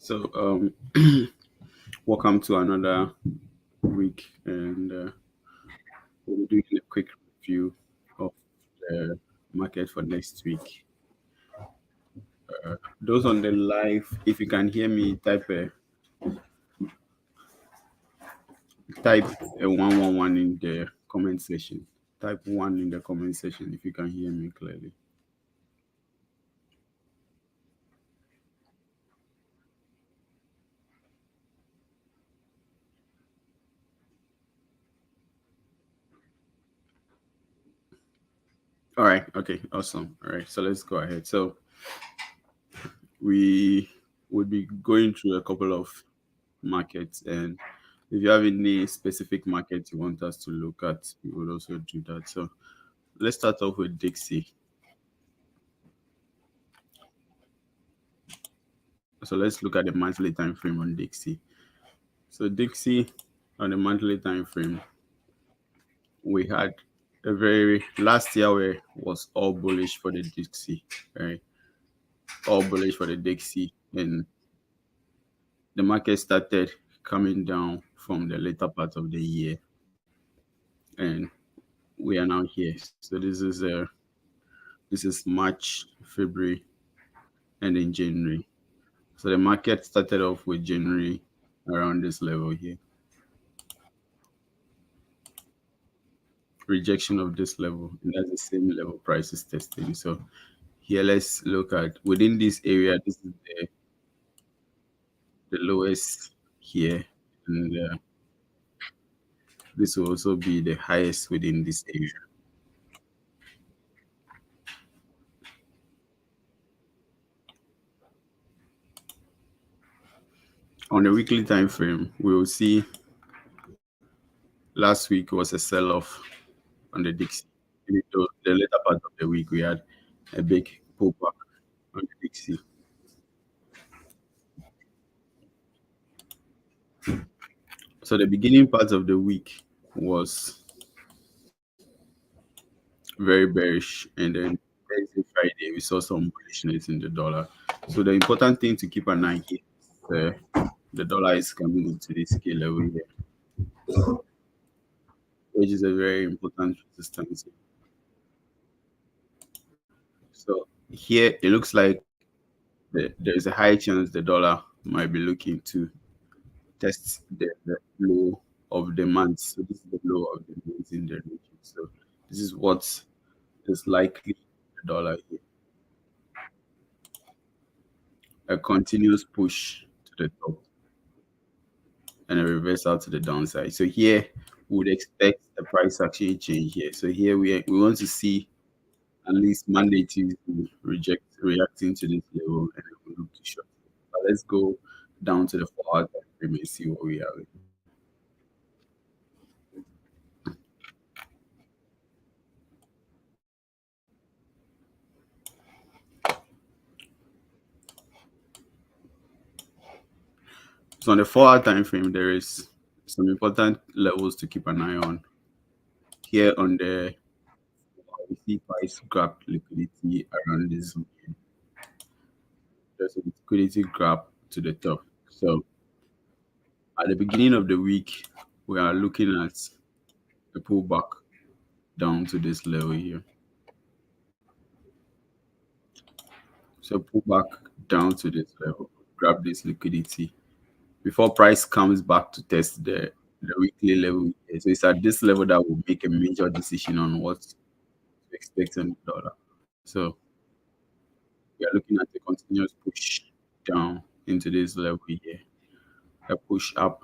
So, welcome to another week, and we'll be doing a quick review of the market for next week. Those on the live, if you can hear me, type a 111 in the comment section. Type one in the comment section if you can hear me clearly. All right. Okay. Awesome. All right. So let's go ahead. So we would be going through a couple of markets, and if you have any specific market you want us to look at, we would also do that. So let's start off with Dixie. So let's look at the monthly time frame on Dixie. So Dixie on the monthly time frame, we had a very last year where was all bullish for the Dixie, right? All bullish for the Dixie, and the market started coming down from the later part of the year, and we are now here. So this is March, February, and in January. So the market started off with January around this level here. Rejection of this level, and that's the same level price is testing. So here let's look at within this area. This is the lowest here, and this will also be the highest within this area. On the weekly time frame, we will see last week was a sell-off on the Dixie. Even though the later part of the week we had a big pullback on the Dixie. So the beginning part of the week was very bearish, and then Thursday, Friday, we saw some bullishness in the dollar. So the important thing to keep an eye here is the dollar is coming into this key level here, which is a very important resistance. So here it looks like there's a high chance the dollar might be looking to test the low of the month. So this is the low of the month in the region. So this is what is likely the dollar here. A continuous push to the top and a reversal to the downside. So here we would expect a price action change here. So here we want to see at least Monday, Tuesday reacting to this level, and then we look to short. But let's go down to the 4-hour time frame and see what we are with. So on the 4-hour time frame, there is some important levels to keep an eye on. Here on the we see price grab liquidity around this zone. There's a liquidity grab to the top. So at the beginning of the week, we are looking at a pullback down to this level here. So pull back down to this level, grab this liquidity before price comes back to test the weekly level. So it's at this level that will make a major decision on what to expect on the dollar. So we are looking at a continuous push down into this level here, a push up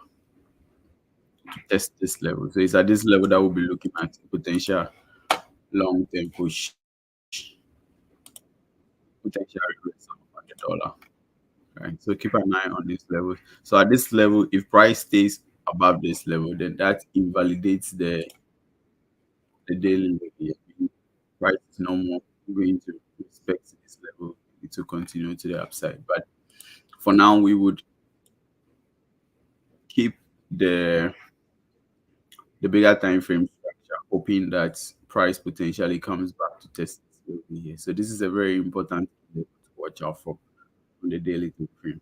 to test this level. So it's at this level that we'll be looking at potential long-term push, potential reversal on the dollar. Right. So keep an eye on this level. So at this level, if price stays above this level, then that invalidates the daily level here. Price is no more going to respect this level to continue to the upside. But for now, we would keep the the bigger time frame structure, hoping that price potentially comes back to test this level here. So this is a very important level to watch out for on the daily time frame.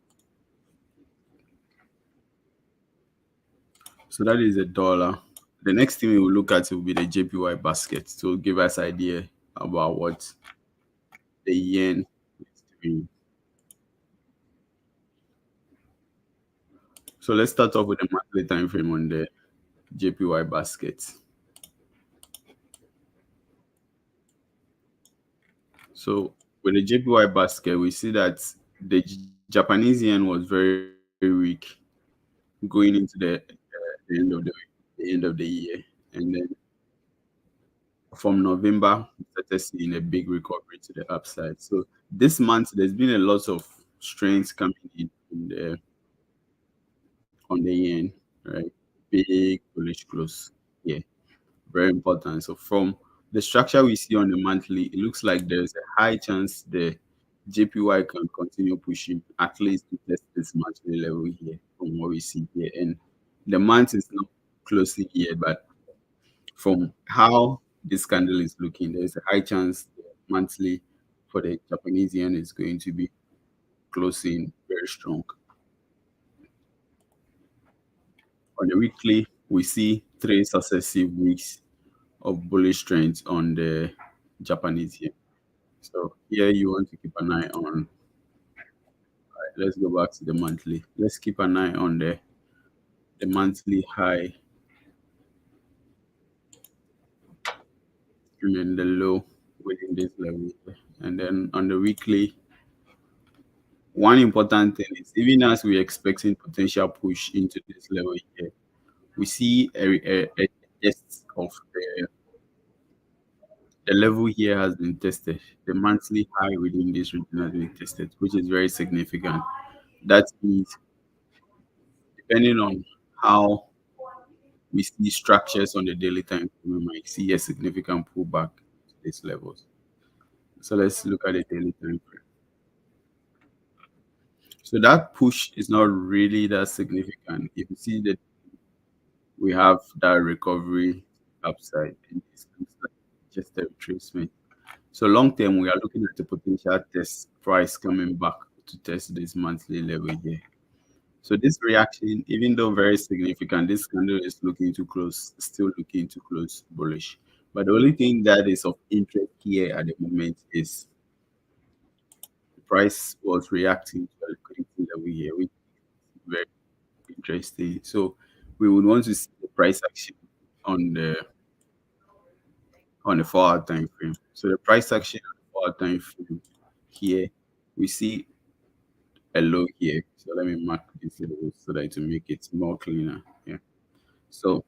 So that is a dollar. The next thing we will look at will be the JPY basket to give us idea about what the yen is doing. So let's start off with the monthly time frame on the JPY basket. So with the JPY basket, we see that the Japanese yen was very, very weak going into the end of the end of the year, and then from November, we started seeing a big recovery to the upside. So this month, there's been a lot of strength coming in on the yen, right? Big bullish close here, very important. So from the structure we see on the monthly, it looks like there's a high chance the JPY can continue pushing at least to test this monthly level here from what we see here. And the month is not closely here, but from how this candle is looking, there's a high chance the monthly for the Japanese yen is going to be closing very strong. On the weekly, we see three successive weeks of bullish trends on the Japanese yen. So here you want to keep an eye on. Right, let's go back to the monthly. Let's keep an eye on the monthly high and then the low within this level. And then on the weekly, one important thing is even as we're expecting potential push into this level here, we see a test of the level here has been tested. The monthly high within this region has been tested, which is very significant. That means depending on how we see structures on the daily time, we might see a significant pullback to these levels. So let's look at the daily time frame. So that push is not really that significant. If you see that we have that recovery upside, and this looks like just a retracement. So long term, we are looking at the potential test price coming back to test this monthly level here. So this reaction, even though very significant, this candle is looking to close, still looking to close bullish. But the only thing that is of interest here at the moment is the price was reacting to the liquidity level here, which is very interesting. So we would want to see the price action on the 4 hour time frame. So the price action on the 4 hour time frame here, we see a low here. So let me mark this level so that to make it more cleaner. Yeah. So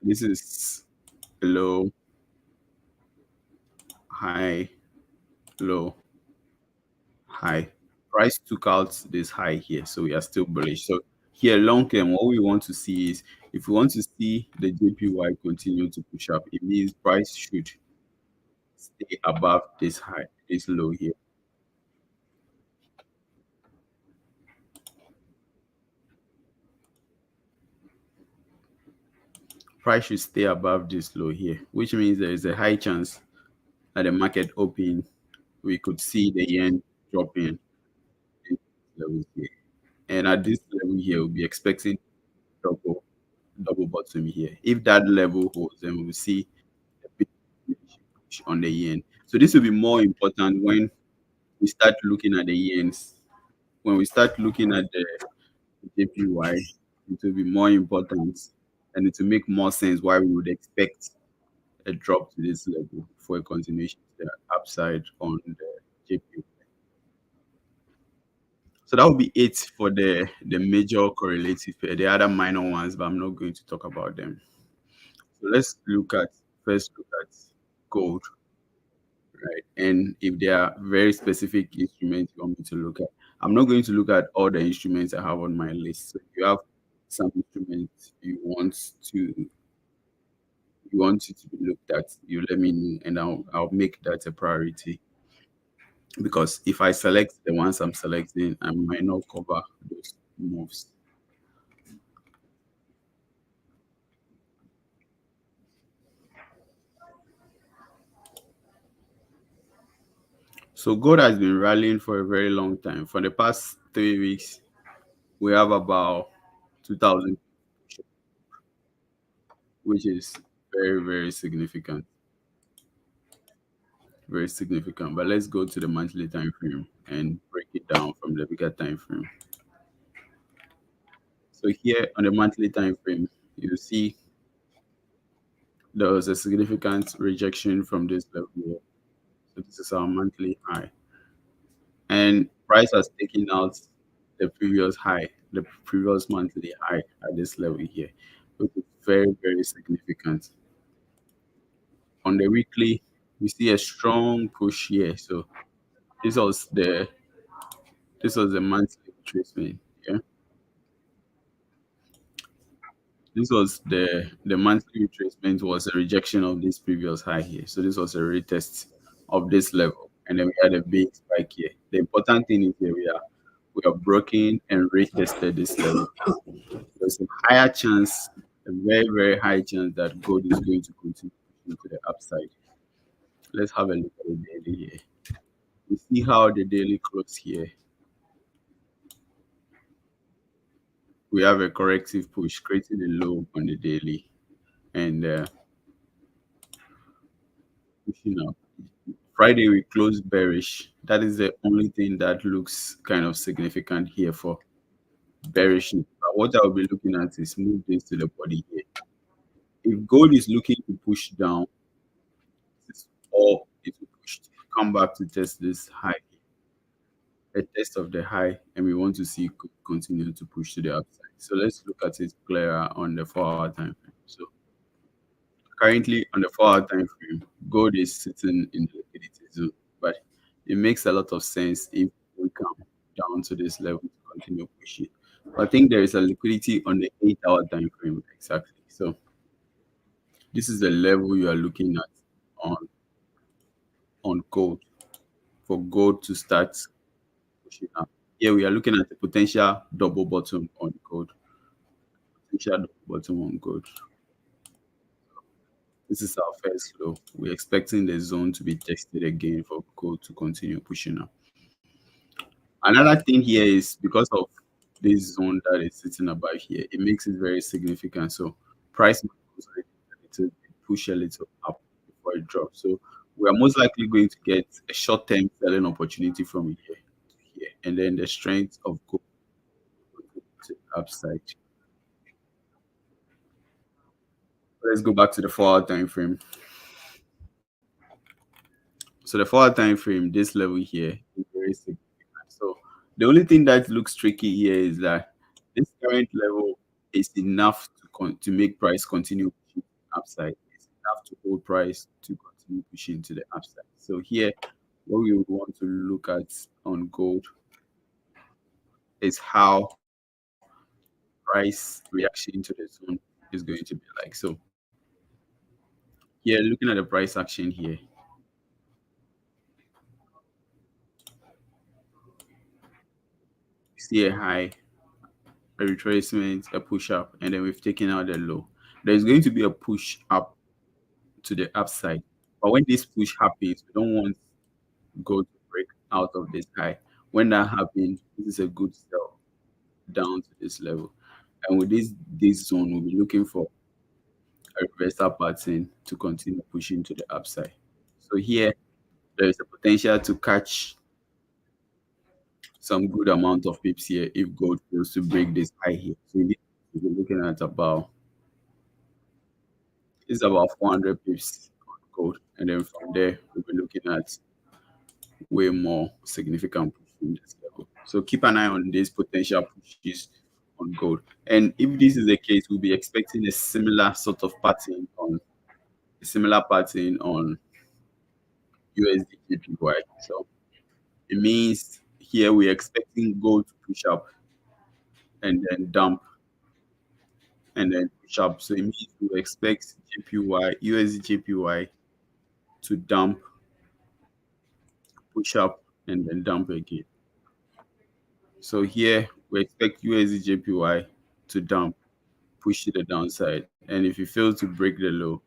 this is low, high, low, high. Price took out this high here, so we are still bullish. So here, long term, what we want to see is if we want to see the JPY continue to push up, it means price should stay above this high, this low here. Price should stay above this low here, which means there is a high chance at the market open, we could see the yen dropping this level here. And at this level here, we'll be expecting double double bottom here. If that level holds, then we will see a big push on the yen. So this will be more important when we start looking at the yens. When we start looking at the JPY, it will be more important and it will make more sense why we would expect a drop to this level for a continuation to the upside on the JPY. So that would be it for the major correlative pair. The other minor ones, but I'm not going to talk about them. So let's look at gold, right? And if there are very specific instruments you want me to look at, I'm not going to look at all the instruments I have on my list. So if you have some instruments you want it to be looked at, you let me know, and I'll make that a priority. Because if I select the ones I'm selecting, I might not cover those moves. So gold has been rallying for a very long time. For the past 3 weeks, we have about 2,000, which is very, very significant. Very significant. But let's go to the monthly time frame and break it down from the bigger time frame. So here on the monthly time frame, you see there was a significant rejection from this level here. So this is our monthly high. And price has taken out the previous high, the previous monthly high at this level here, which is very, very significant. On the weekly, we see a strong push here. So this was the this was the monthly retracement. Yeah. This was the monthly retracement was a rejection of this previous high here. So this was a retest of this level. And then we had a big spike here. The important thing is here we are broken and retested this level. There's a higher chance, a very, very high chance that gold is going to continue to the upside. Let's have a look at the daily here. We see how the daily close here. We have a corrective push, creating a low on the daily and pushing up. Friday we closed bearish. That is the only thing that looks kind of significant here for bearishness. But what I'll be looking at is move this to the body here. If gold is looking to push down, or it will push to come back to test this high, a test of the high, and we want to see continue to push to the upside. So let's look at it clearer on the 4-hour time frame. So currently on the 4-hour time frame, gold is sitting in the liquidity zone, but it makes a lot of sense if we come down to this level to continue pushing. I think there is a liquidity on the 8-hour time frame exactly. So this is the level you are looking at on gold for gold to start pushing up. Here we are looking at the potential double bottom on gold. Potential double bottom on gold. This is our first low. We're expecting the zone to be tested again for gold to continue pushing up. Another thing here is because of this zone that is sitting above here, it makes it very significant. So price might also a little bit, push a little up before it drops. So we are most likely going to get a short-term selling opportunity from here to here, and then the strength of gold to the upside. Let's go back to the 4-hour time frame. So the 4-hour time frame, this level here is very significant. So the only thing that looks tricky here is that this current level is enough to make price continue pushing upside. It's enough to hold price to continue pushing to the upside. So here, what we would want to look at on gold is how price reaction to the zone is going to be like. So here, looking at the price action here, see a high, a retracement, a push up, and then we've taken out the low. There's going to be a push up to the upside. But when this push happens, we don't want gold to break out of this high. When that happens, this is a good sell down to this level. And with this zone, we'll be looking for a reversal pattern to continue pushing to the upside. So here, there is a potential to catch some good amount of pips here if gold fails to break this high here. So we're looking at about it's about 400 pips on gold, and then from there we'll be looking at way more significant push in this level. So keep an eye on these potential pushes on gold. And if this is the case, we'll be expecting a similar sort of pattern on USD JPY. So it means here we're expecting gold to push up and then dump and then push up. So it means we expect USD JPY to dump, push up, and then dump again. So here we expect USD JPY to dump, push to the downside, and if it fails to break the low,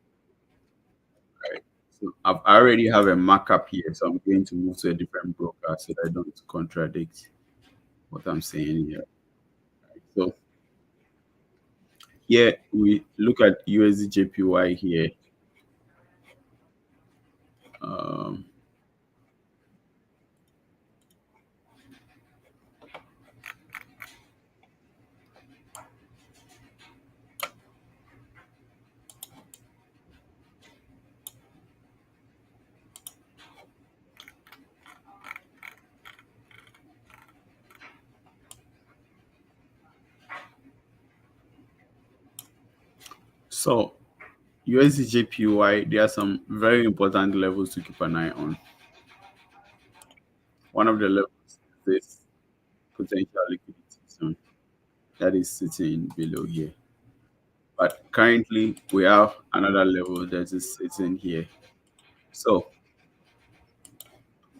right? So I already have a markup here, so I'm going to move to a different broker so that I don't contradict what I'm saying here. Here we look at USD here. Um, so USD there are some very important levels to keep an eye on. One of the levels is this potential liquidity zone that is sitting below here. But currently, we have another level that is sitting here. So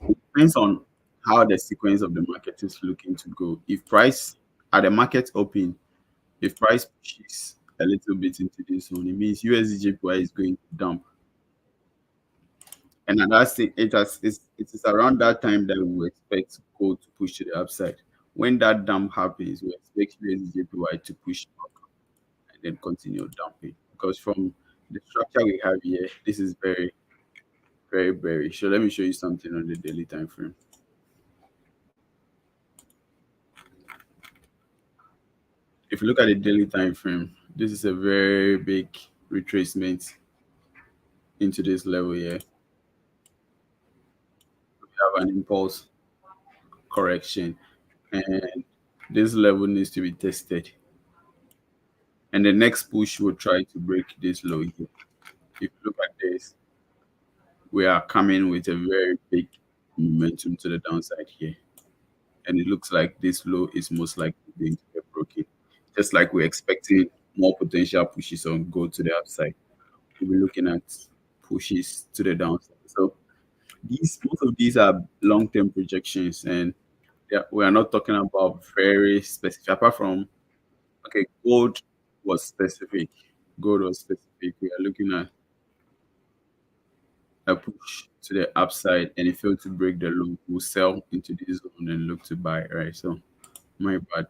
it depends on how the sequence of the market is looking to go. If price at the market open, if price pushes a little bit into this zone, it means USD is going to dump. And at that stage, it is around that time that we expect gold to push to the upside. When that dump happens, we expect USD to push up and then continue dumping. Because from the structure we have here, this is very, very bearish. So let me show you something on the daily time frame. If you look at the daily time frame, this is a very big retracement into this level here. We have an impulse correction, and this level needs to be tested. And the next push will try to break this low here. If you look at this, we are coming with a very big momentum to the downside here. And it looks like this low is most likely going to get broken. Just like we're expecting more potential pushes on go to the upside. We'll be looking at pushes to the downside. So these most of these are long-term projections, and we are not talking about very specific. Apart from okay, gold was specific. Gold was specific. We are looking at a push to the upside, and it failed to break the low. We'll sell into this zone and look to buy. Right. So my bad.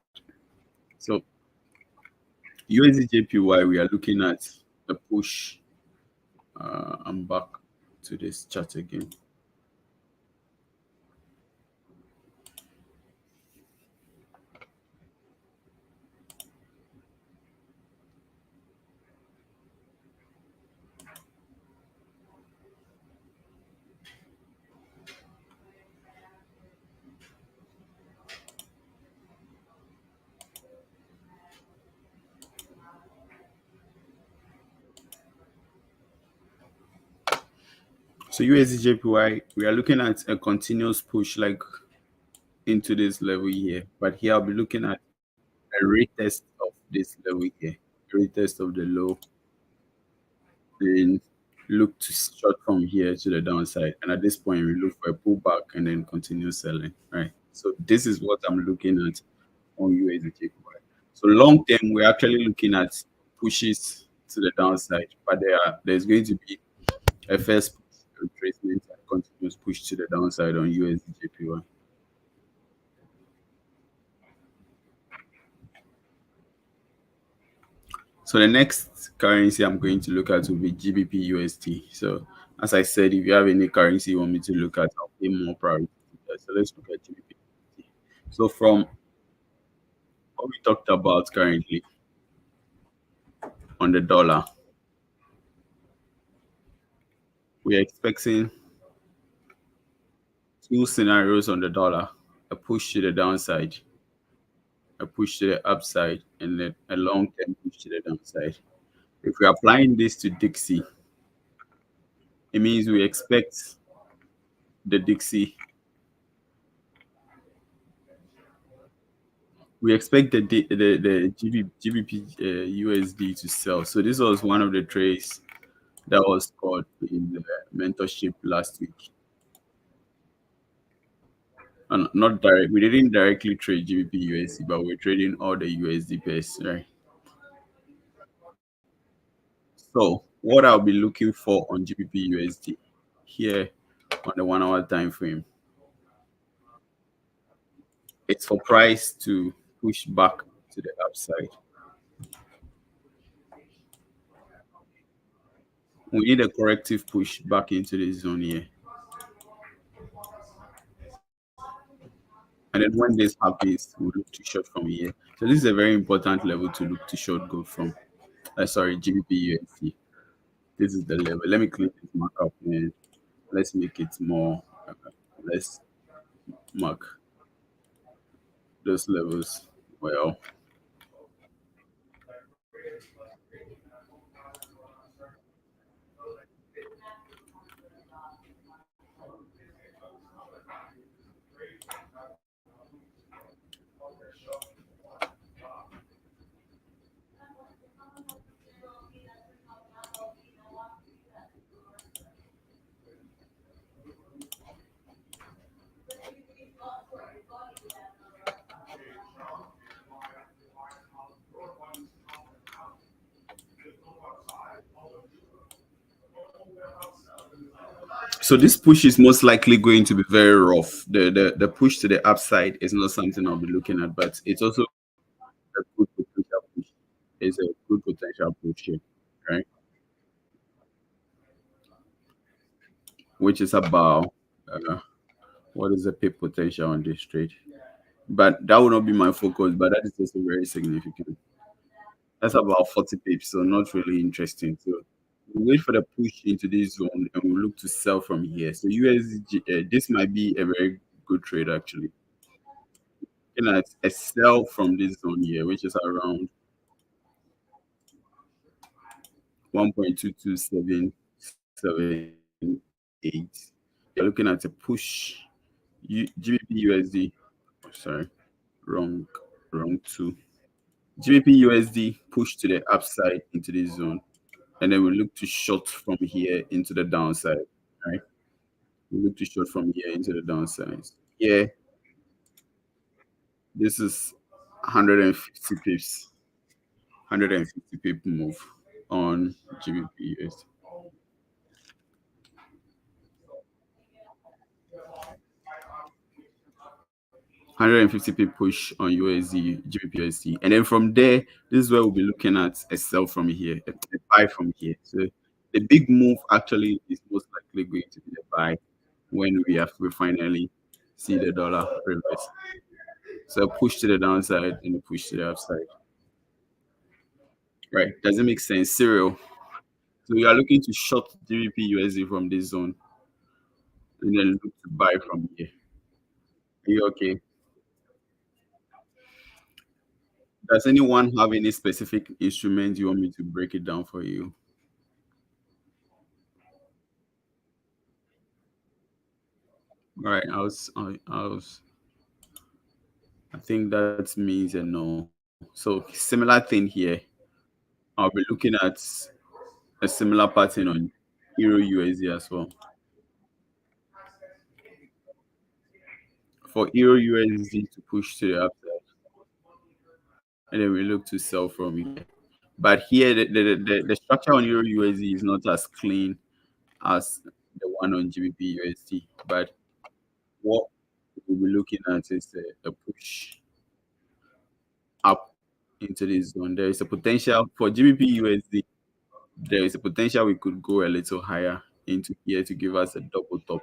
So USD we are looking at a push. I'm back to this chart again. So USD we are looking at a continuous push like into this level here. But here I'll be looking at a retest of this level here, retest of the low, then look to short from here to the downside. And at this point, we look for a pullback and then continue selling. Right. So this is what I'm looking at on USD. So long term, we're actually looking at pushes to the downside, but there's going to be a first retracement and continuous push to the downside on USD. So the next currency I'm going to look at will be GBP USD. So as I said, if you have any currency you want me to look at, I'll pay more priority to that. So let's look at GBP USD. So from what we talked about currently on the dollar, we're expecting two scenarios on the dollar: a push to the downside, a push to the upside, and then a long-term push to the downside. If we're applying this to Dixie, it means we expect the Dixie we expect the GBP USD to sell. So this was one of the trades that was caught in the mentorship last week. And not direct, we didn't directly trade GBP USD, but we're trading all the USD pairs, right? So what I'll be looking for on GBP USD here on the 1 hour time frame, it's for price to push back to the upside. We need a corrective push back into the zone here. And then when this happens, we look to short from here. So this is a very important level to look to short gold from. Sorry, GBP USD. This is the level. Let me clean this mark up and let's make it more. Let's mark those levels well. So this push is most likely going to be very rough. The push to the upside is not something I'll be looking at, but it's also a good potential push. It's a good potential push here, right? Which is about uh, what is the pip potential on this trade? But that will not be my focus. But that is also very significant. That's about 40 pips, so not really interesting. So we wait for the push into this zone and we look to sell from here. So USG, this might be a very good trade actually. Looking at a sell from this zone here, which is around 1.22778. You're looking at a push GBP USD. Sorry, wrong, wrong two. GBP USD push to the upside into this zone, and then we look to short from here into the downside. Right, we look to short from here into the downside. Yeah, this is 150 pips, 150 pip move on GBP USD. 150 pip push on USD, GBP USD. And then from there, this is where we'll be looking at a sell from here, a buy from here. So the big move actually is most likely going to be the buy when we finally see the dollar reverse. So a push to the downside and a push to the upside. Right. Does it make sense? Serial. So we are looking to short GBP USD from this zone and then look to buy from here. Are you okay? Does anyone have any specific instrument you want me to break it down for you? All right, I think that means a no. So similar thing here. I'll be looking at a similar pattern on Euro USD as well. For Euro USD to push to the upside, and then we look to sell from here. But here, the structure on Euro USD is not as clean as the one on GBP USD. But what we'll be looking at is a push up into this zone. There is a potential for GBP USD. There is a potential we could go a little higher into here to give us a double top.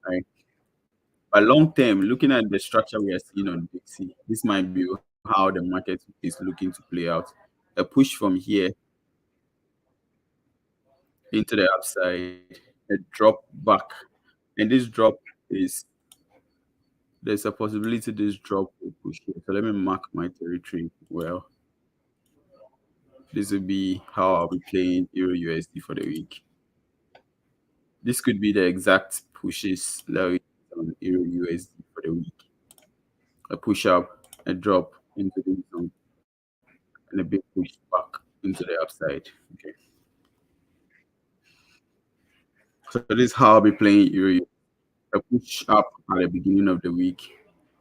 Right. But long term, looking at the structure we are seeing on Dixie, this might be how the market is looking to play out. A push from here into the upside, a drop back. And this drop is there's a possibility this drop will push here. So let me mark my territory well. This will be how I'll be playing Euro USD for the week. This could be the exact pushes that we on Euro USD for the week. A push up, a drop into the zone, and a big push back into the upside. Okay. So this is how I'll be playing Euro. A push up at the beginning of the week.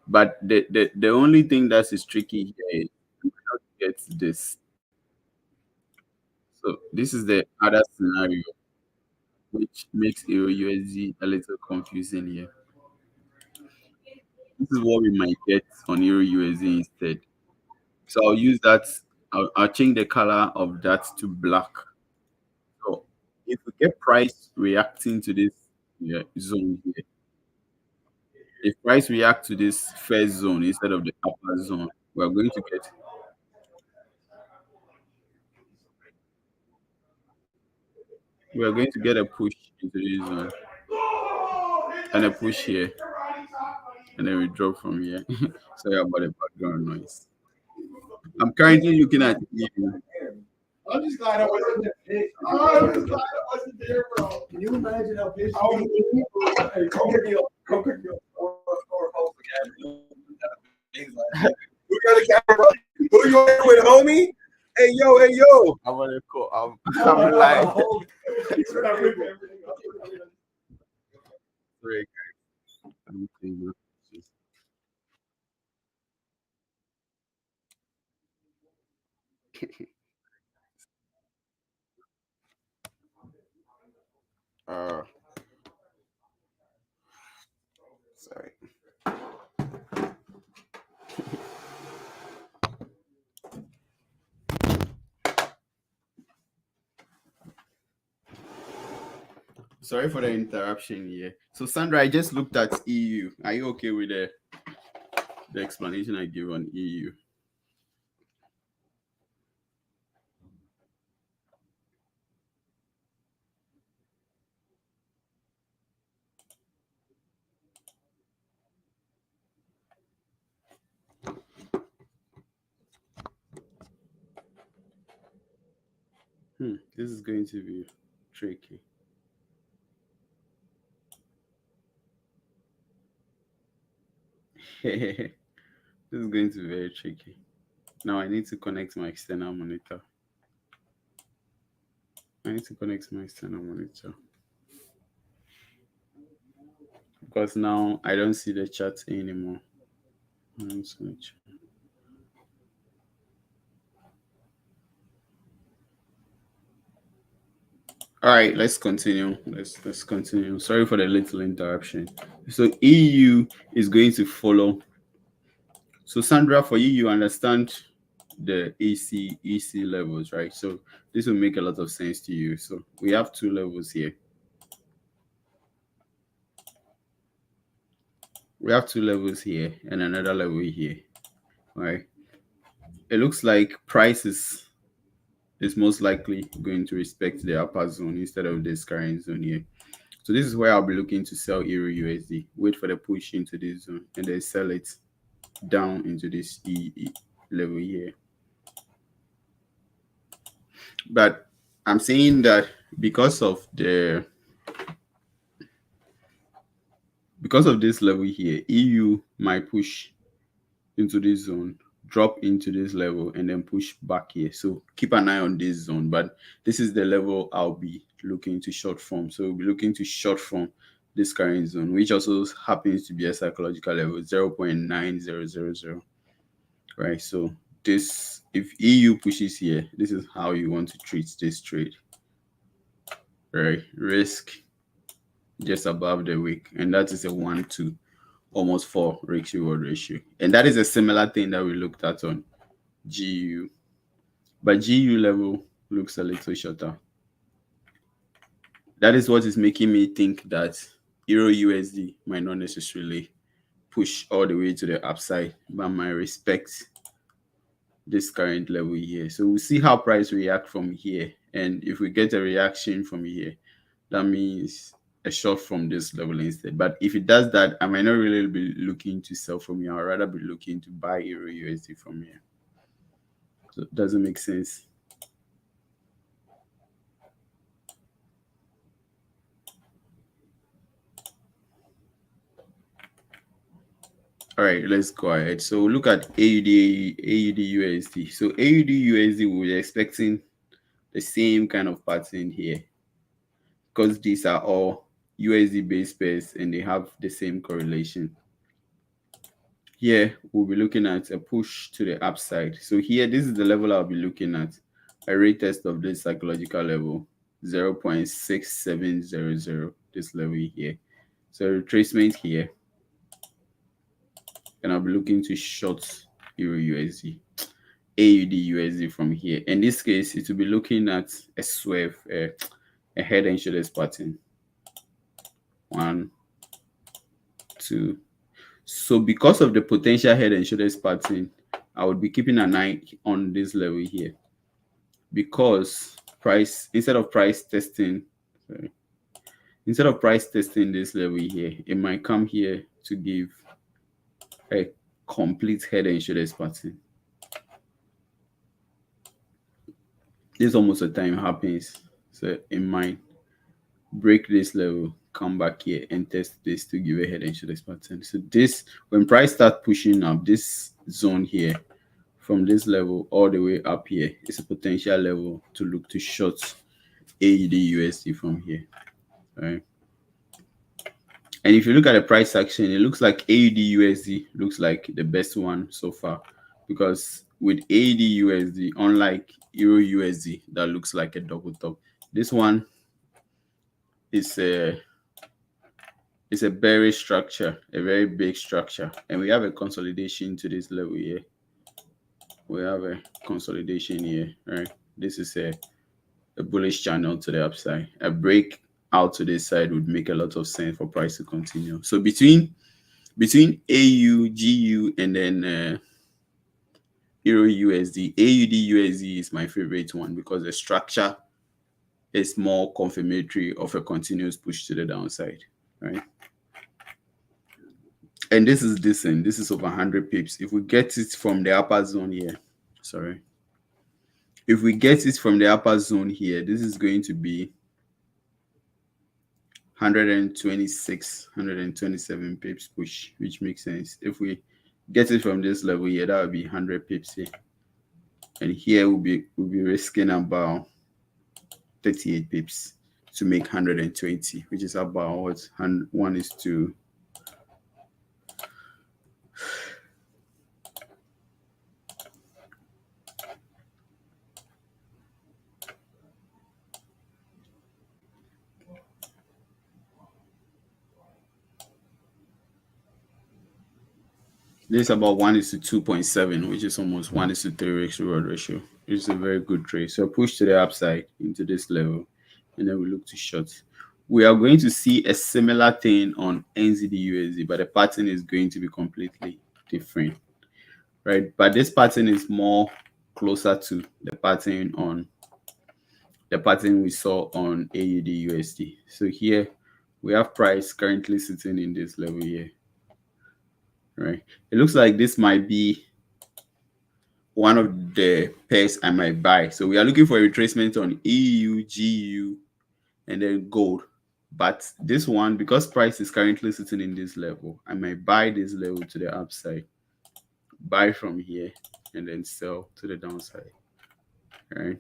But the only thing that is tricky here is you cannot get this. So this is the other scenario which makes Euro USD a little confusing here. This is what we might get on Euro USD instead. So I'll use that. I'll change the color of that to black. So if we get price reacting to this, yeah, zone here, if price react to this first zone instead of the upper zone, we are going to get a push into this zone and a push here, and then we drop from here. Sorry about the background noise. I'm currently looking at EU. I'm just glad I wasn't there. I'm just glad I wasn't there, bro. Can you imagine how pissed I would be? Hey, come get me or hope again. Who got a camera, bro? Who you in with, homie? Hey, yo, hey, yo. I'm on the call. I'm live. Great. Uh, sorry. Sorry for the interruption here. So, Sandra, I just looked at EU. Are you okay with the explanation I give on EU? This is going to be tricky. This is going to be very tricky. Now I need to connect my external monitor. Because now I don't see the chat anymore. All right, let's continue. Let's continue. Sorry for the little interruption. So EU is going to follow. So Sandra, for you, you understand the EC levels, right? So this will make a lot of sense to you. So we have two levels here. We have two levels here and another level here, right? It looks like prices is most likely going to respect the upper zone instead of this current zone here. So this is where I'll be looking to sell Euro USD. Wait for the push into this zone and then sell it down into this E level here. But I'm saying that because of this level here, EU might push into this zone, drop into this level, and then push back here. So keep an eye on this zone. But this is the level I'll be looking to short from. So we'll be looking to short from this current zone, which also happens to be a psychological level 0.9000. Right. So this, if EU pushes here, this is how you want to treat this trade. Right. Risk just above the wick, and that is a 1 to almost 4 risk reward ratio. And that is a similar thing that we looked at on GU. But GU level looks a little shorter. That is what is making me think that Euro USD might not necessarily push all the way to the upside, but might respect this current level here. So we'll see how price react from here. And if we get a reaction from here, that means a short from this level instead. But if it does that, I might not really be looking to sell from here. I'd rather be looking to buy Euro USD from here. So it doesn't make sense. All right, let's go ahead. So look at AUD USD. So AUD USD, we're expecting the same kind of pattern here because these are all USD based pairs and they have the same correlation. Here we'll be looking at a push to the upside. So here, this is the level I'll be looking at, a retest of this psychological level 0.6700, this level here. So retracement here, and I'll be looking to short Euro USD, AUD USD from here. In this case, it will be looking at a swerve, a head and shoulders pattern. One, two. So because of the potential head and shoulders pattern, I would be keeping an eye on this level here, because price sorry, instead of price testing this level here, it might come here to give a complete head and shoulders pattern. This almost a time happens, so it might break this level, come back here and test this to give a head and shoulders pattern. So this, when price start pushing up, this zone here from this level all the way up here is a potential level to look to short AUD USD from here. Right? And if you look at the price action, it looks like AUD USD looks like the best one so far, because with AUD USD, unlike Euro USD that looks like a double top, this one is a bearish structure, a very big structure, and we have a consolidation to this level here. We have a consolidation here, right? This is a bullish channel to the upside. A break out to this side would make a lot of sense for price to continue. So between AU, GU, and then Euro USD, AUD USD is my favorite one because the structure is more confirmatory of a continuous push to the downside, right? And this is decent. This is over 100 pips. If we get it from the upper zone here, sorry. If we get it from the upper zone here, this is going to be 126, 127 pips push, which makes sense. If we get it from this level here, that would be 100 pips here. And here we'll be risking about 38 pips to make 120, which is about what 1 is to this is about 1 is to 2.7, which is almost 1 is to 3 risk reward ratio. It's a very good trade. So push to the upside into this level, and then we look to short. We are going to see a similar thing on NZD/USD, but the pattern is going to be completely different, right? But this pattern is more closer to the pattern we saw on AUD/USD. So here we have price currently sitting in this level here, right? It looks like this might be one of the pairs I might buy. So we are looking for a retracement on EU, GU, and then gold. But this one, because price is currently sitting in this level, I might buy this level to the upside, buy from here, and then sell to the downside, right?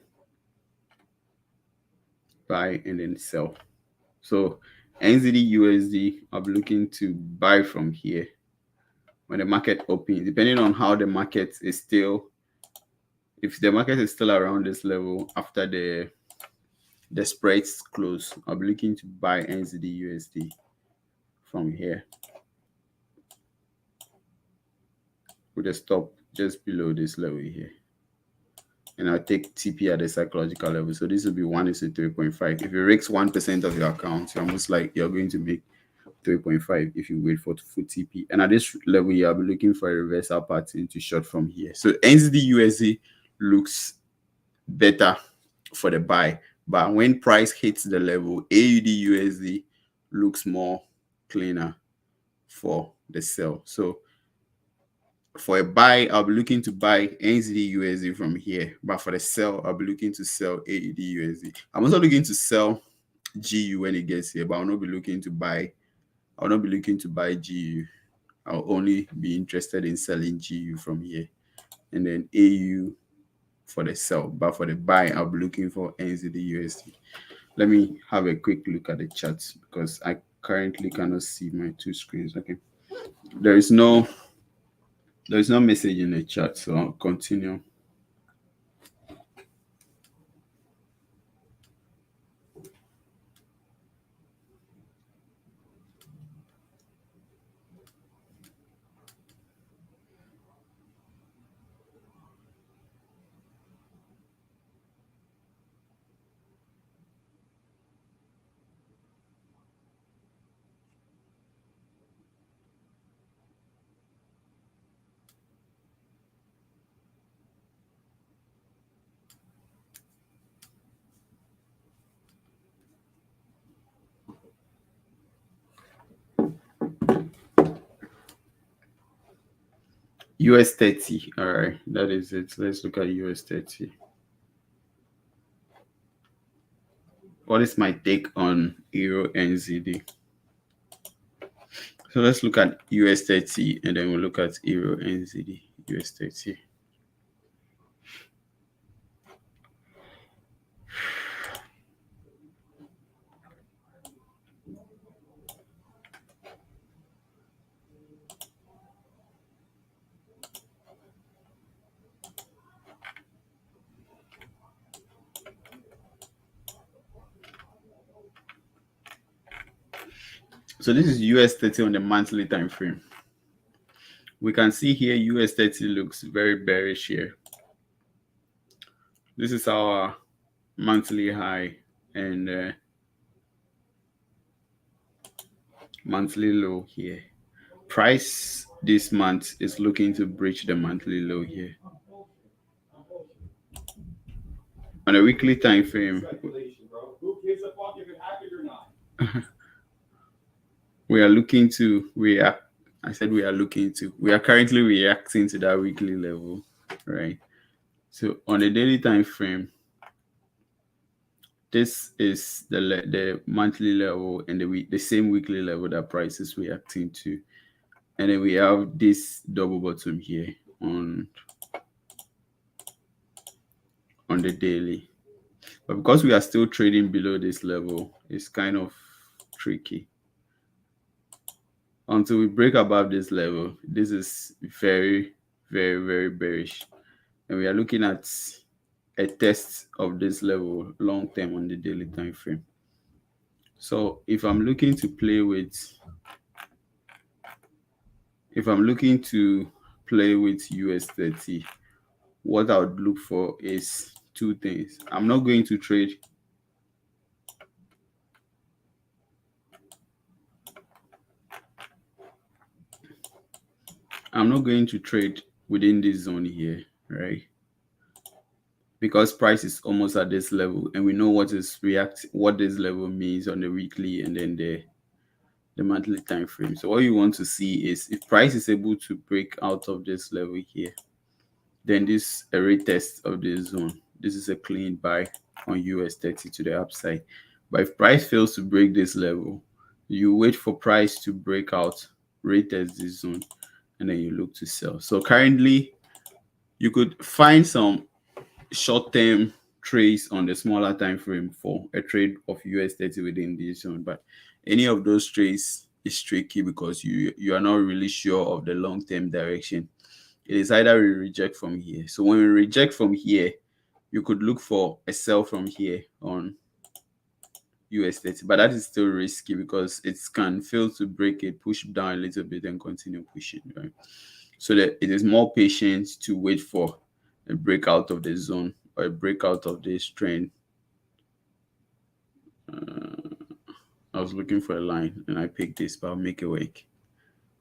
Buy and then sell. So NZD/USD, I'm looking to buy from here when the market opens, depending on how the market is still. If the market is still around this level after the spreads close, I'll be looking to buy NZD/USD from here with a stop just below this level here. And I'll take TP at the psychological level. So this will be 1 is to 3.5. If you risk 1% of your account, you're almost like you're going to make 3.5 if you wait for full TP. And at this level here, I'll be looking for a reversal pattern to short from here. So NZD/USD looks better for the buy, but when price hits the level, AUD/USD looks more cleaner for the sell. So for a buy, I'll be looking to buy NZD/USD from here, but for the sell, I'll be looking to sell AUD/USD. I'm also looking to sell GU when it gets here, but I'll not be looking to buy GU. I'll only be interested in selling GU from here, and then AU for the sell, but for the buy, I'll be looking for NZD/USD. Let me have a quick look at the charts because I currently cannot see my two screens. Okay, there is no message in the chat, so I'll continue. US 30. All right, that is it. Let's look at US 30. What is my take on Euro NZD? So let's look at US 30 and then we'll look at Euro NZD. US 30. So this is US 30 on the monthly time frame. We can see here US 30 looks very bearish here. This is our monthly high and monthly low here. Price this month is looking to breach the monthly low here. On a weekly time frame, we are looking to react. I said we are looking to. We are currently reacting to that weekly level, right? So on a daily time frame, this is the monthly level and the same weekly level that price is reacting to, and then we have this double bottom here on the daily. But because we are still trading below this level, it's kind of tricky. Until we break above this level, this is very, very, very bearish. And we are looking at a test of this level long term on the daily time frame. So if I'm looking to play with US 30, what I would look for is two things. I'm not going to trade within this zone here, right? Because price is almost at this level and we know what this level means on the weekly and then the monthly time frame. So what you want to see is if price is able to break out of this level here, then this a retest of this zone. This is a clean buy on US 30 to the upside. But if price fails to break this level, you wait for price to break out, retest this zone, and then you look to sell. So currently you could find some short-term trades on the smaller time frame for a trade of US 30 within this zone, but any of those trades is tricky because you are not really sure of the long-term direction. It is either we reject from here. So when we reject from here, you could look for a sell from here on US 30, but that is still risky because it can fail to break it, push down a little bit and continue pushing, right? So that it is more patient to wait for a breakout of the zone or a breakout of this trend. I was looking for a line and I picked this, but I'll make it work.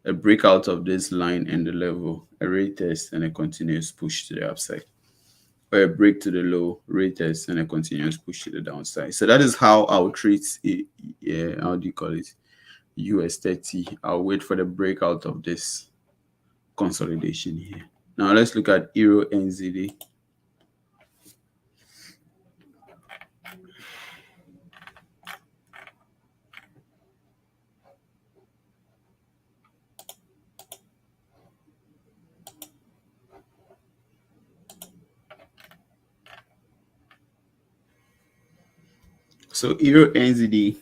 A breakout of this line and the level, a retest and a continuous push to the upside. Or a break to the low, retest and a continuous push to the downside. So that is how I'll treat it. Yeah, how do you call it? US 30. I'll wait for the breakout of this consolidation here. Now let's look at Euro NZD. So Euro NZD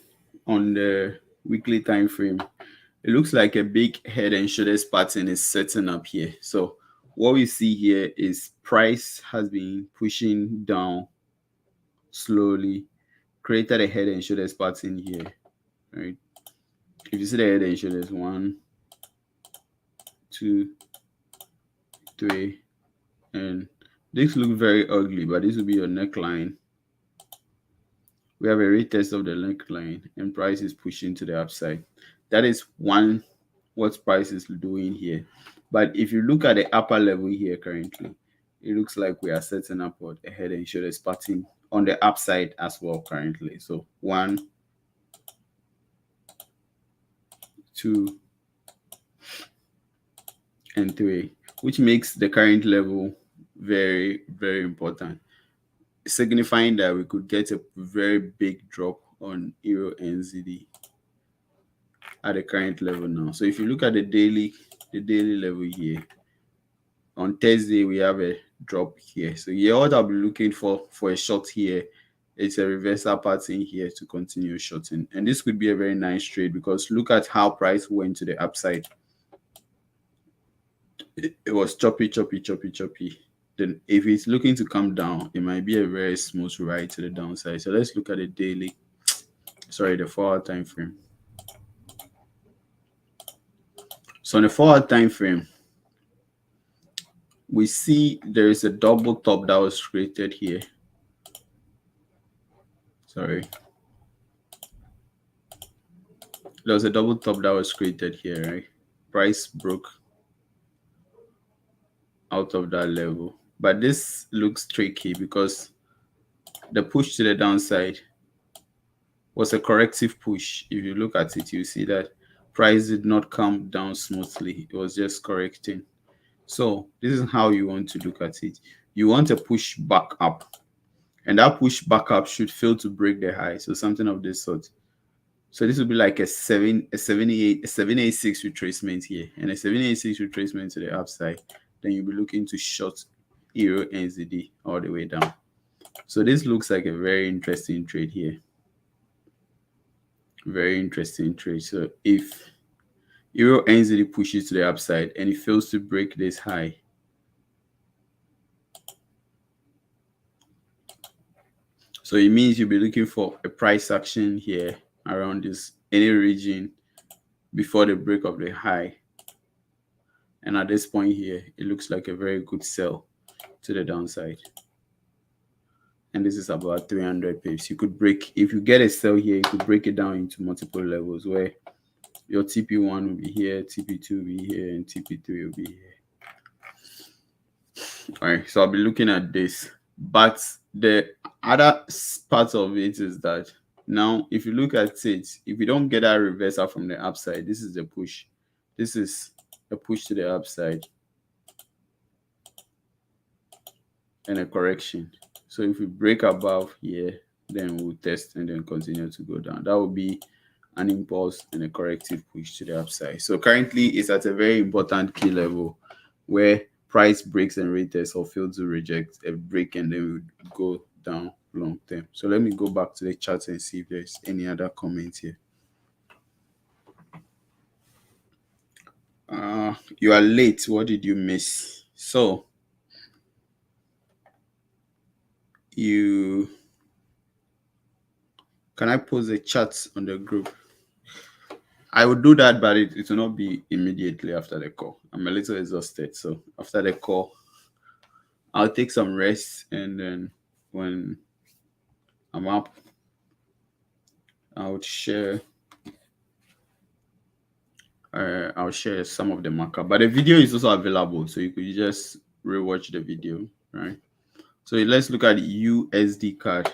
on the weekly time frame, it looks like a big head and shoulders pattern is setting up here. So what we see here is price has been pushing down slowly, created a head and shoulders pattern here, right? If you see the head and shoulders, 1, 2, 3, and this looks very ugly, but this will be your neckline. We have a retest of the neckline and price is pushing to the upside. That is what price is doing here. But if you look at the upper level here currently, it looks like we are setting up a head and shoulders pattern on the upside as well currently. So 1, 2, and 3. which makes the current level very, very important, signifying that we could get a very big drop on Euro NZD at the current level now. So if you look at the daily level here, on Thursday we have a drop here. So here, what I'll be looking for a short here is a reversal pattern here to continue shorting, and this could be a very nice trade because look at how price went to the upside. It was choppy, choppy, choppy, choppy. Then if it's looking to come down, it might be a very smooth ride to the downside. So let's look at the daily, sorry, the 4 hour time frame. So on the 4 hour time frame, we see there is a double top that was created here. Sorry. There was a double top that was created here, right? Price broke out of that level. But this looks tricky because the push to the downside was a corrective push. If you look at it, you see that price did not come down smoothly. It was just correcting. So this is how you want to look at it. You want to push back up, and that push back up should fail to break the high. So something of this sort. So this would be like a 786 retracement here, and a 786 retracement to the upside. Then you'll be looking to short Euro NZD all the way down. So this looks like a very interesting trade here. Very interesting trade. So if Euro NZD pushes to the upside and it fails to break this high, so it means you'll be looking for a price action here around this any region before the break of the high. And at this point here, it looks like a very good sell to the downside. And this is about 300 pips. You could break, if you get a sell here, you could break it down into multiple levels where your TP1 will be here, TP2 will be here, and TP3 will be here. All right, so I'll be looking at this. But the other part of it is that now, if you look at it, if you don't get that reversal from the upside, this is the push. This is a push to the upside and a correction. So if we break above here, then we'll test and then continue to go down. That will be an impulse and a corrective push to the upside. So currently it's at a very important key level where price breaks and retests or fail to reject a break, and then we would go down long term. So let me go back to the chart and see if there's any other comments here. You are late. What did you miss? So can I post a chat on the group? I would do that, but it will not be immediately after the call. I'm a little exhausted, so after the call, I'll take some rest, and then when I'm up, I'll share some of the markup. But the video is also available, so you could just rewatch the video, right? So let's look at USD card.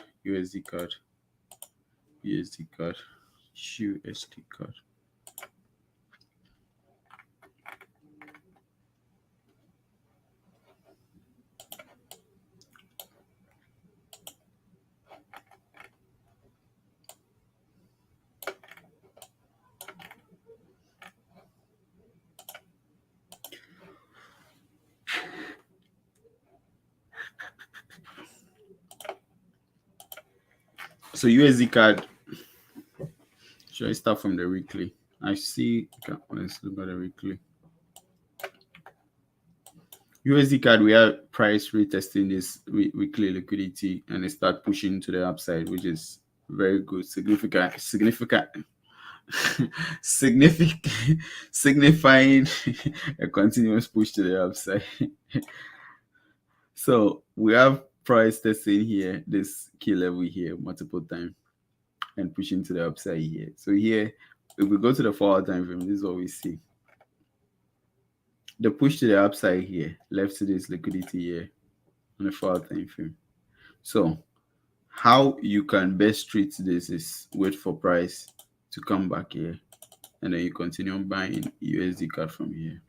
So USD card. Should I start from the weekly? I see. Okay, let's look at the weekly. USD card, we are price retesting this weekly liquidity, and it start pushing to the upside, which is very good, signifying a continuous push to the upside. So we have price testing here, this key level here multiple times, and pushing to the upside here. So here, if we go to the 4 hour time frame, this is what we see. The push to the upside here left to this liquidity here on the 4 hour time frame. So how you can best treat this is wait for price to come back here, and then you continue buying USD card from here.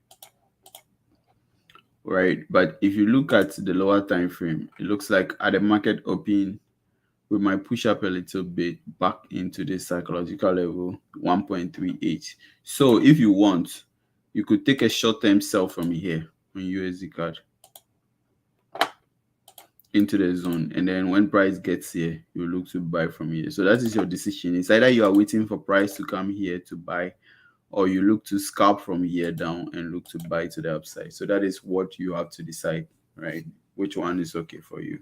right? But if you look at the lower time frame, it looks like at the market open, we might push up a little bit back into the psychological level 1.38. So if you want, you could take a short-term sell from here on USD card into the zone, and then when price gets here, you look to buy from here. So that is your decision. It's either you are waiting for price to come here to buy, or you look to scalp from here down and look to buy to the upside. So that is what you have to decide, right? Which one is okay for you?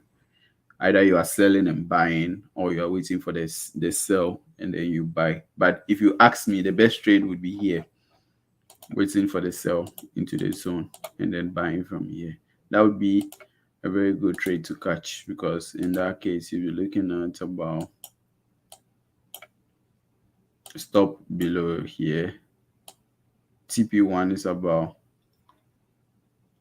Either you are selling and buying, or you are waiting for this the sell and then you buy. But if you ask me, the best trade would be here, waiting for the sell into the zone and then buying from here. That would be a very good trade to catch, because in that case you'll be looking at about stop below here. TP1 is about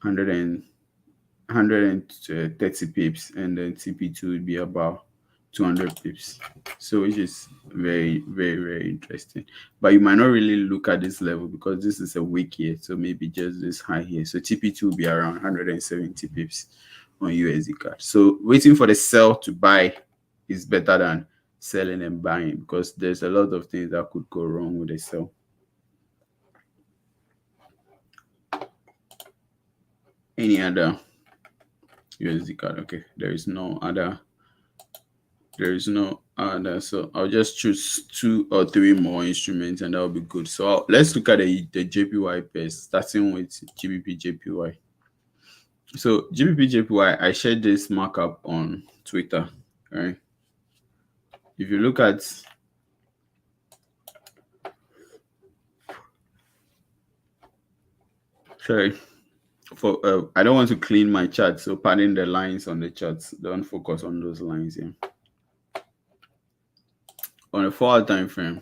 130 pips, and then TP2 would be about 200 pips. So which is very, very, very interesting. But you might not really look at this level because this is a week here. So maybe just this high here. So TP2 will be around 170 pips on USD card. So waiting for the sell to buy is better than selling and buying, because there's a lot of things that could go wrong with the sell. Any other USD card? Okay, there is no other. So I'll just choose 2 or 3 more instruments and that'll be good. So let's look at the JPY pairs, starting with GBP JPY. So GBP JPY, I shared this markup on Twitter, right? If you look at I don't want to clean my chart, so pardon the lines on the charts. Don't focus on those lines here. On a 4-hour time frame,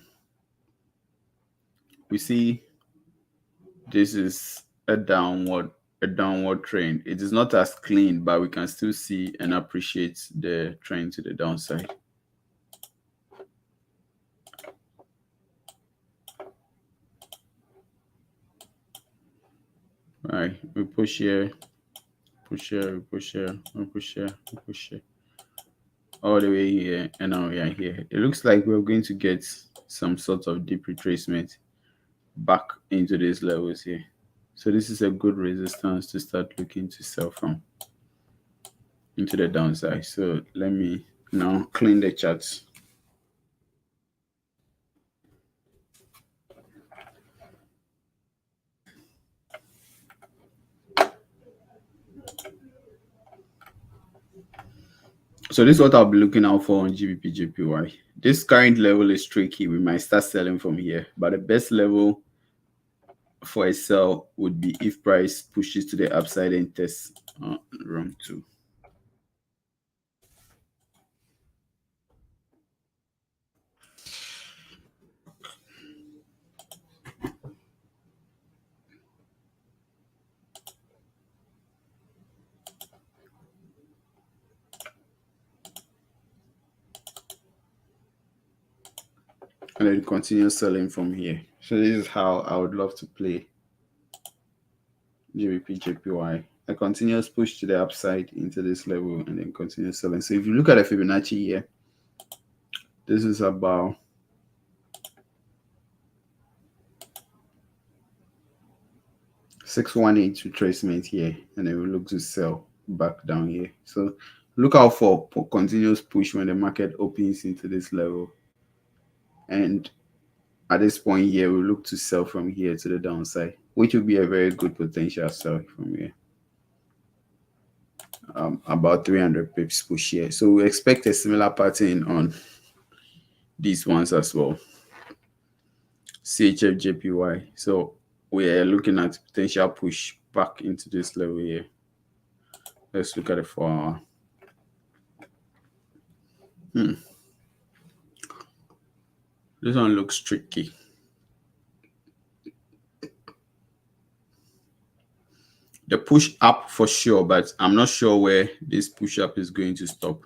we see this is a downward trend. It is not as clean, but we can still see and appreciate the trend to the downside. All right, we push here, push here, we push here, we push here, we push here, all the way here, and now we are here. It looks like we're going to get some sort of deep retracement back into these levels here. So this is a good resistance to start looking to sell from into the downside. So let me now clean the charts. So this is what I'll be looking out for on GBP JPY. This current level is tricky. We might start selling from here, but the best level for a sell would be if price pushes to the upside and tests round 2. And then continue selling from here. So this is how I would love to play GBP JPY. A continuous push to the upside into this level and then continue selling. So if you look at the Fibonacci here, this is about 618 retracement here, and then we look to sell back down here. So look out for continuous push when the market opens into this level, and at this point here we look to sell from here to the downside, which will be a very good potential sell from here. About 300 pips push here. So we expect a similar pattern on these ones as well. CHF JPY. So we are looking at potential push back into this level here. Let's look at it for this one looks tricky. The push up for sure, but I'm not sure where this push up is going to stop.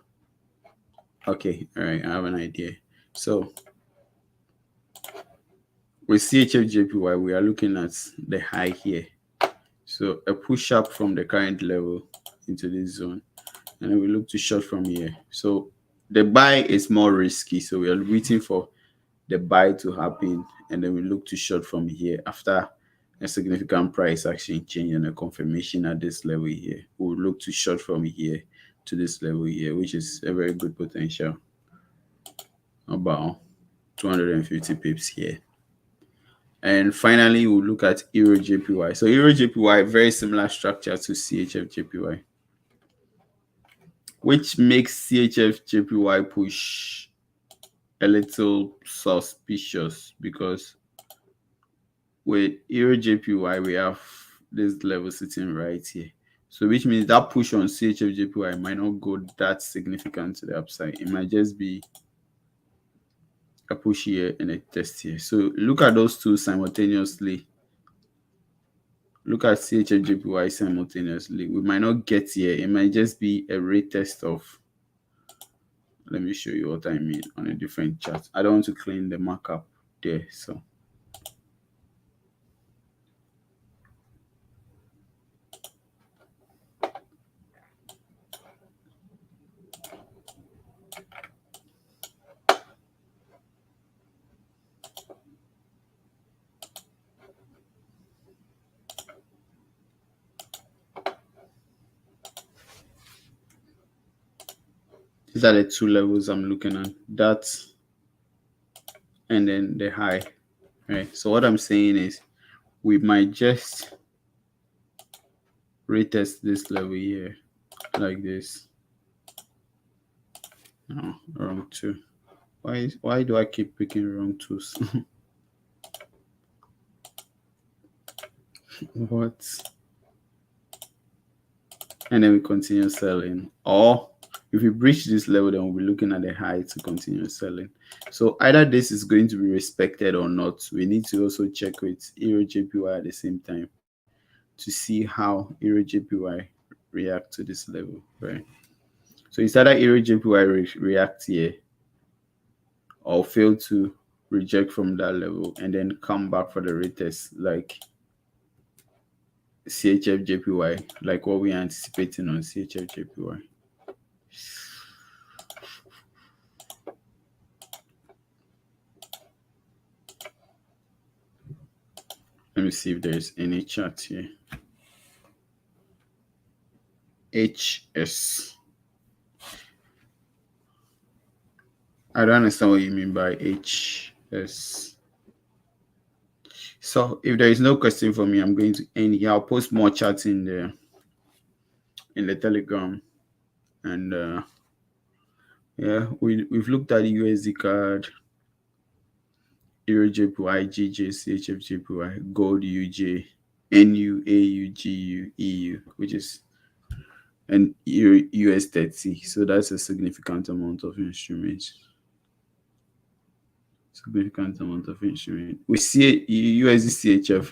Okay, all right, I have an idea. So with CHF JPY, we are looking at the high here. So a push up from the current level into this zone, and then we look to short from here. So the buy is more risky, so we are waiting for the buy to happen, and then we look to short from here after a significant price action change and a confirmation at this level here. We'll look to short from here to this level here, which is a very good potential, about 250 pips here. And finally, we'll look at Euro JPY. So Euro JPY, very similar structure to CHF JPY, which makes CHF JPY push a little suspicious because with Euro JPY, we have this level sitting right here. So which means that push on CHF JPY might not go that significant to the upside. It might just be a push here and a test here. So look at those two simultaneously. Look at CHF JPY simultaneously. We might not get here. It might just be a retest of. Let me show you what I mean on a different chart. I don't want to clean the markup there. So these are the two levels I'm looking at. That and then the high. Right. So what I'm saying is we might just retest this level here like this. No, wrong two. Why do I keep picking wrong twos? What? And then we continue selling. Or if we breach this level, then we'll be looking at the high to continue selling. So either this is going to be respected or not. We need to also check with Euro JPY at the same time to see how Euro JPY react to this level, right? So it's either Euro JPY react here or fail to reject from that level and then come back for the retest like CHF JPY, like what we are anticipating on CHF JPY. Let me see if there's any chart here. HS. I don't understand what you mean by HS. So if there is no question for me, I'm going to end here. I'll post more charts in the Telegram. And yeah, we've looked at the USD card, Euro JPY, GJ, CHF JPY, Gold UJ, NU, AU, GU, EU, which is an US 30. So that's a significant amount of instruments. Significant amount of instrument. We see USD CHF.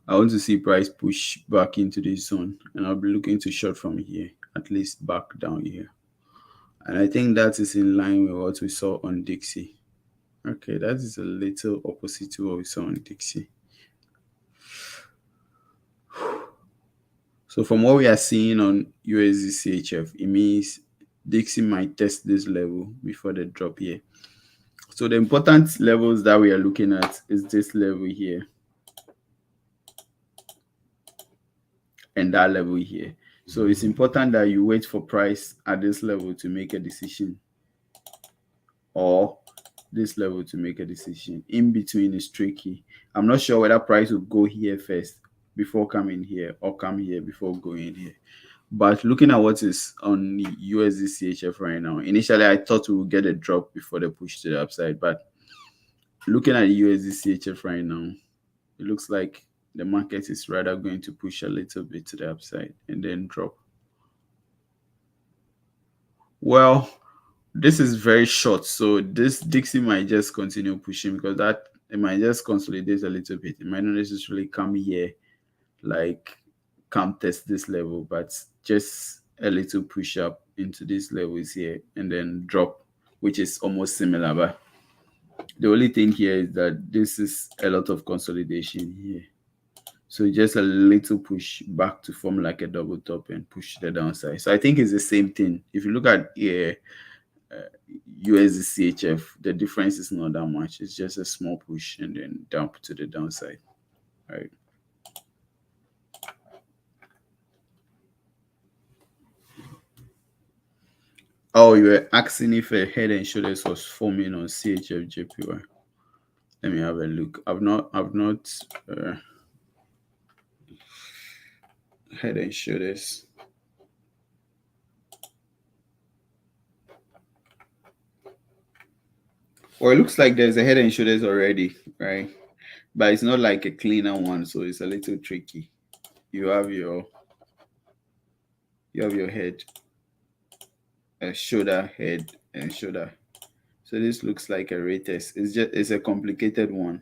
I want to see price push back into this zone, and I'll be looking to short from here, at least back down here. And I think that is in line with what we saw on Dixie. Okay, that is a little opposite to what we saw on Dixie. So from what we are seeing on USD CHF, it means Dixie might test this level before the drop here. So the important levels that we are looking at is this level here and that level here. So it's important that you wait for price at this level to make a decision, or this level to make a decision. In between is tricky. I'm not sure whether price will go here first before coming here or come here before going here. But looking at what is on the USD CHF right now, initially I thought we would get a drop before the push to the upside. But looking at the USD CHF right now, it looks like the market is rather going to push a little bit to the upside and then drop. Well, this is very short, so this Dixie might just continue pushing because that it might just consolidate a little bit. It might not necessarily come here, like come test this level, but just a little push up into these levels here and then drop, which is almost similar. But the only thing here is that this is a lot of consolidation here. So just a little push back to form like a double top and push the downside. So I think it's the same thing. If you look at USD CHF, the difference is not that much. It's just a small push and then dump to the downside. Right. Oh, you were asking if a head and shoulders was forming on CHF JPY. Let me have a look. I've not head and shoulders. Well, it looks like there's a head and shoulders already, right? But it's not like a cleaner one, so it's a little tricky. You have your head, a shoulder, head, and shoulder. So this looks like a retest. It's a complicated one.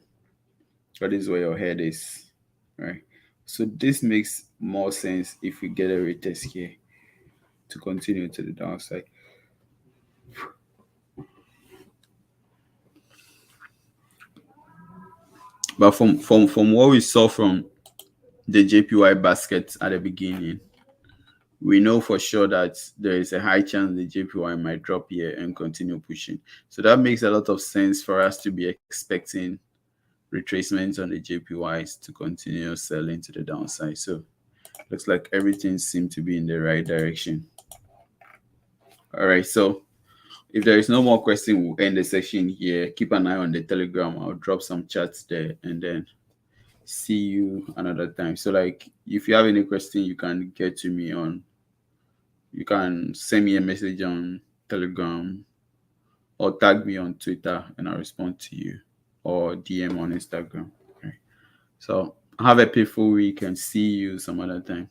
But this is where your head is, right? So this makes more sense if we get a retest here to continue to the downside. But from what we saw from the JPY basket at the beginning, we know for sure that there is a high chance the JPY might drop here and continue pushing. So that makes a lot of sense for us to be expecting retracements on the JPYs to continue selling to the downside. So looks like everything seemed to be in the right direction. All right, so if there is no more question, we'll end the session here. Keep an eye on the Telegram. I'll drop some chats there and then see you another time. So like if you have any question, you can get to me on, you can send me a message on Telegram or tag me on Twitter and I'll respond to you, or DM on Instagram. Okay. So have a peaceful week and see you some other time.